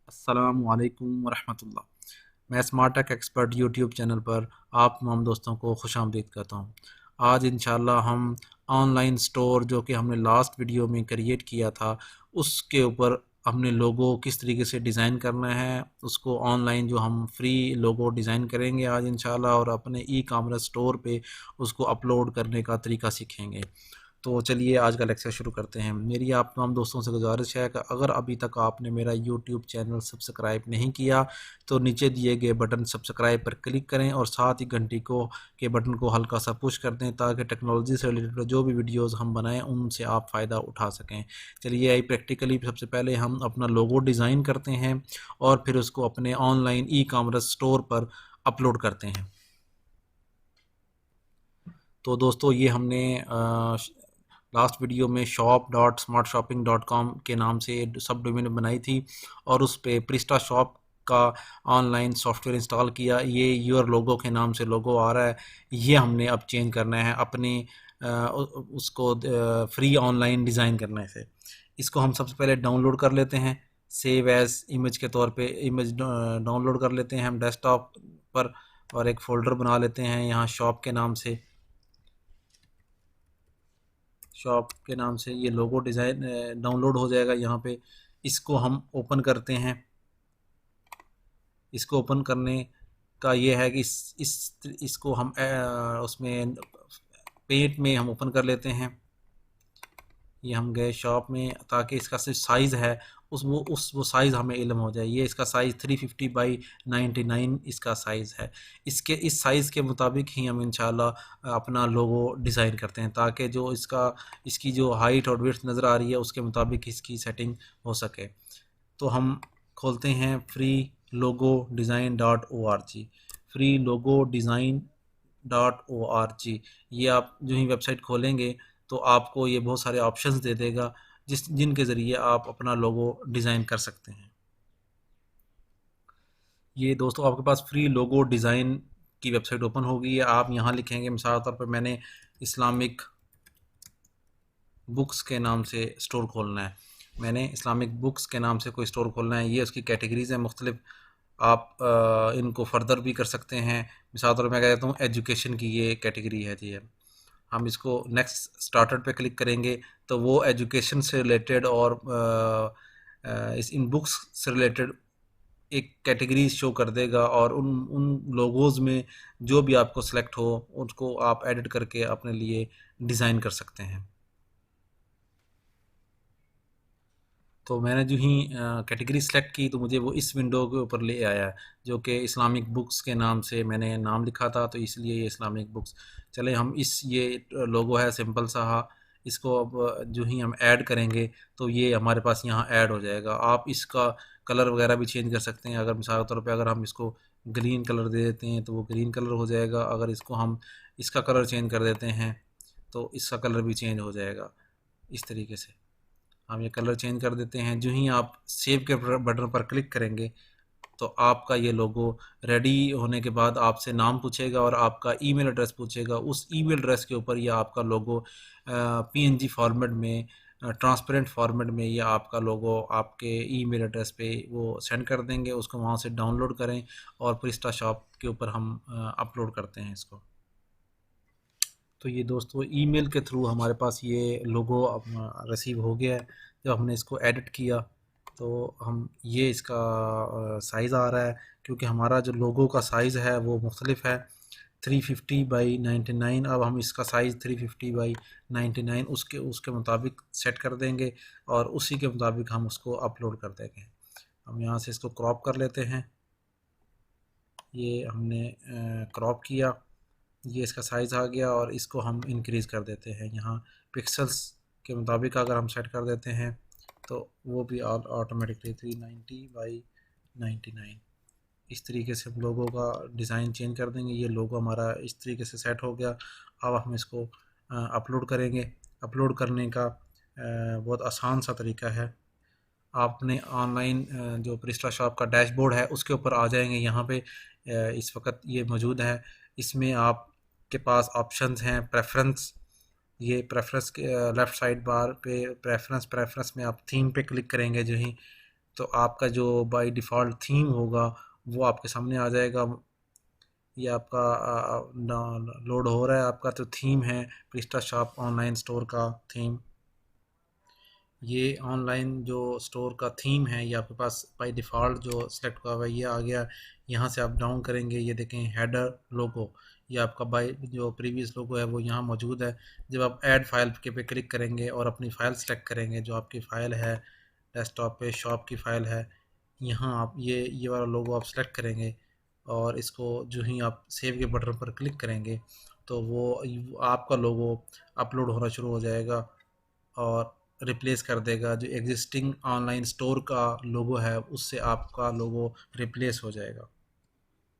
अस्सलामुअलैकुम वरहमतुल्लाह। मैं Smart Tech Expert YouTube channel पर आप तमाम दोस्तों को खुशामदीद करता हूँ। आज इंशाल्लाह हम ऑनलाइन स्टोर जो कि हमने लास्ट वीडियो में क्रिएट किया था उसके ऊपर हमने लोगो किस तरीके से डिज़ाइन करना है, उसको ऑनलाइन जो हम फ्री लोगो डिज़ाइन करेंगे आज इंशाल्लाह, और अपने ई कॉमर्स स्टोर पे उसको अपलोड करने का तरीका सीखेंगे। तो चलिए आज का लेक्चर शुरू करते हैं। मेरी आप तमाम दोस्तों से गुजारिश है कि अगर अभी तक आपने मेरा यूट्यूब चैनल सब्सक्राइब नहीं किया तो नीचे दिए गए बटन सब्सक्राइब पर क्लिक करें और साथ ही घंटी को के बटन को हल्का सा पुश कर दें ताकि टेक्नोलॉजी से रिलेटेड जो भी वीडियोस हम बनाएं उनसे आप फ़ायदा उठा सकें। चलिए आई प्रैक्टिकली सबसे पहले हम अपना लोगो डिज़ाइन करते हैं और फिर उसको अपने ऑनलाइन ई कॉमर्स स्टोर पर अपलोड करते हैं। तो दोस्तों ये हमने लास्ट वीडियो में shop.smartShopping.com के नाम से सब डोमेन बनाई थी और उस पे प्रिस्टा शॉप का ऑनलाइन सॉफ्टवेयर इंस्टॉल किया। ये योर लोगो के नाम से लोगो आ रहा है, ये हमने अब चेंज करना है अपने उसको फ्री ऑनलाइन डिज़ाइन करने से। इसको हम सबसे पहले डाउनलोड कर लेते हैं सेव एज इमेज के तौर पे। इमेज डाउनलोड कर लेते हैं हम डेस्कटॉप पर और एक फ़ोल्डर बना लेते हैं यहाँ शॉप के नाम से। शॉप के नाम से ये लोगो डिज़ाइन डाउनलोड हो जाएगा यहाँ पे। इसको हम ओपन करते हैं। इसको ओपन करने का ये है कि इसको हम उसमें पेंट में हम ओपन कर लेते हैं। ये हम गए शॉप में ताकि इसका सिर्फ साइज़ है वो साइज़ हमें इल्म हो जाए। ये इसका साइज़ 350 बाई 99 इसका साइज़ है। इसके इस साइज़ के मुताबिक ही हम इंशाल्लाह अपना लोगो डिज़ाइन करते हैं ताकि जो इसकी जो हाइट और विड्थ नज़र आ रही है उसके मुताबिक इसकी सेटिंग हो सके। तो हम खोलते हैं free logo design dot O R G. Free logo design dot O R G, ये आप जो ही वेबसाइट खोलेंगे तो आपको ये बहुत सारे ऑप्शंस दे देगा जिनके ज़रिए आप अपना लोगो डिज़ाइन कर सकते हैं। ये दोस्तों आपके पास फ्री लोगो डिज़ाइन की वेबसाइट ओपन होगी है। आप यहाँ लिखेंगे, मिसाल तौर पर मैंने इस्लामिक बुक्स के नाम से स्टोर खोलना है। मैंने इस्लामिक बुक्स के नाम से कोई स्टोर खोलना है। ये उसकी कैटेगरीज़ हैं मुख्तलिफ, आप इनको फर्दर भी कर सकते हैं। मिसाल तौर पर मैं कहता हूँ एजुकेशन की ये कैटेगरी है जी। हम इसको नेक्स्ट स्टार्टर पे क्लिक करेंगे तो वो एजुकेशन से रिलेटेड और इस इन बुक्स से रिलेटेड एक कैटेगरी शो कर देगा और उन उन लोगोज़ में जो भी आपको सेलेक्ट हो उसको आप एडिट करके अपने लिए डिज़ाइन कर सकते हैं। तो मैंने जो ही कैटेगरी सेलेक्ट की तो मुझे वो इस विंडो के ऊपर ले आया जो कि इस्लामिक बुक्स के नाम से मैंने नाम लिखा था, तो इसलिए ये इस्लामिक बुक्स। चले हम ये लोगो है सिंपल सा, इसको अब जो ही हम ऐड करेंगे तो ये हमारे पास यहाँ ऐड हो जाएगा। आप इसका कलर वगैरह भी चेंज कर सकते हैं। अगर मिसाल के तौर पे अगर हम इसको ग्रीन कलर दे देते हैं तो वो ग्रीन कलर हो जाएगा। अगर इसको हम इसका कलर चेंज कर देते हैं तो इसका कलर भी चेंज हो जाएगा। इस तरीके से हम ये कलर चेंज कर देते हैं। जो ही आप सेव के बटन पर क्लिक करेंगे तो आपका ये लोगो रेडी होने के बाद आपसे नाम पूछेगा और आपका ईमेल एड्रेस पूछेगा। उस ईमेल एड्रेस के ऊपर ये आपका लोगो पीएनजी फॉर्मेट में, ट्रांसपेरेंट फॉर्मेट में ये आपका लोगो आपके ईमेल एड्रेस पे वो सेंड कर देंगे। उसको वहाँ से डाउनलोड करें और प्रिस्टा शॉप के ऊपर हम अपलोड करते हैं इसको। तो ये दोस्तों ईमेल के थ्रू हमारे पास ये लोगो रिसीव हो गया है। जब हमने इसको एडिट किया तो हम ये इसका साइज़ आ रहा है, क्योंकि हमारा जो लोगो का साइज़ है वो मुख्तलिफ है 350 बाई 99। अब हम इसका साइज़ 350 बाई 99 उसके उसके मुताबिक सेट कर देंगे और उसी के मुताबिक हम उसको अपलोड कर देंगे। हम यहाँ से इसको क्रॉप कर लेते हैं। ये हमने क्रॉप किया, ये इसका साइज़ आ गया और इसको हम इंक्रीज़ कर देते हैं। यहाँ पिक्सल्स के मुताबिक अगर हम सेट कर देते हैं तो वो भी ऑटोमेटिकली 390 बाई 99 इस तरीके से हम लोगों का डिज़ाइन चेंज कर देंगे। ये लोगो हमारा इस तरीके से सेट हो गया। अब हम इसको अपलोड करेंगे। अपलोड करने का बहुत आसान सा तरीका है। आपने ऑनलाइन जो प्रिस्टा शॉप का डैशबोर्ड है उसके ऊपर आ जाएंगे। यहाँ पे इस वक्त ये मौजूद है। इसमें आपके पास ऑप्शंस हैं प्रेफरेंस। ये प्रेफरेंस के लेफ़्ट साइड बार पे प्रेफरेंस में आप थीम पे क्लिक करेंगे जो ही तो आपका जो बाय डिफ़ॉल्ट थीम होगा वो आपके सामने आ जाएगा। ये आपका लोड हो रहा है, आपका जो थीम है प्रिस्टाशॉप ऑनलाइन स्टोर का थीम। ये ऑनलाइन जो स्टोर का थीम है ये आपके पास बाय डिफ़ॉल्ट जो सेलेक्ट हुआ हुआ है ये आ गया। यहाँ से आप डाउन करेंगे, ये देखें हेडर लोगो, ये आपका बाय जो प्रीवियस लोगो है वो यहाँ मौजूद है। जब आप ऐड फाइल के पे क्लिक करेंगे और अपनी फ़ाइल सेलेक्ट करेंगे, जो आपकी फ़ाइल है डेस्कटॉप पे शॉप की फ़ाइल है, यहाँ आप ये वाला लोगो आप सेलेक्ट करेंगे और इसको जो ही आप सेव के बटन पर क्लिक करेंगे तो वो आपका लोगो अपलोड होना शुरू हो जाएगा और रिप्लेस कर देगा। जो एग्जिस्टिंग ऑनलाइन स्टोर का लोगो है उससे आपका लोगो रिप्लेस हो जाएगा।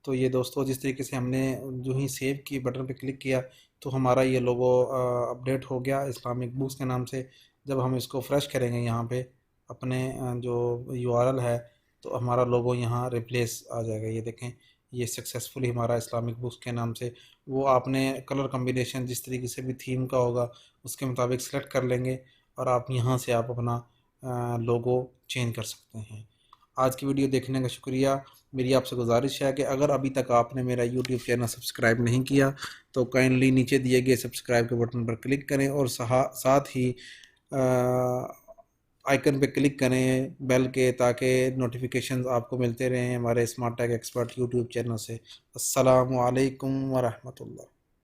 तो ये दोस्तों जिस तरीके से हमने जो ही सेव की बटन पे क्लिक किया तो हमारा ये लोगो अपडेट हो गया इस्लामिक बुक्स के नाम से। जब हम इसको फ्रेश करेंगे यहाँ पे अपने जो यूआरएल है तो हमारा लोगो यहाँ रिप्लेस आ जाएगा। ये देखें, ये सक्सेसफुली हमारा इस्लामिक बुक्स के नाम से, वो आपने कलर कम्बिनेशन जिस तरीके से भी थीम का होगा उसके मुताबिक सेलेक्ट कर लेंगे और आप यहाँ से आप अपना लोगो चेंज कर सकते हैं। आज की वीडियो देखने का शुक्रिया। मेरी आपसे गुजारिश है कि अगर अभी तक आपने मेरा यूट्यूब चैनल सब्सक्राइब नहीं किया तो काइंडली नीचे दिए गए सब्सक्राइब के बटन पर क्लिक करें और साथ ही आइकन पे क्लिक करें बेल के, ताकि नोटिफिकेशंस आपको मिलते रहें हमारे Smart Tech Expert YouTube channel से। अस्सलामु अलैकुम व रहमतुल्लाह।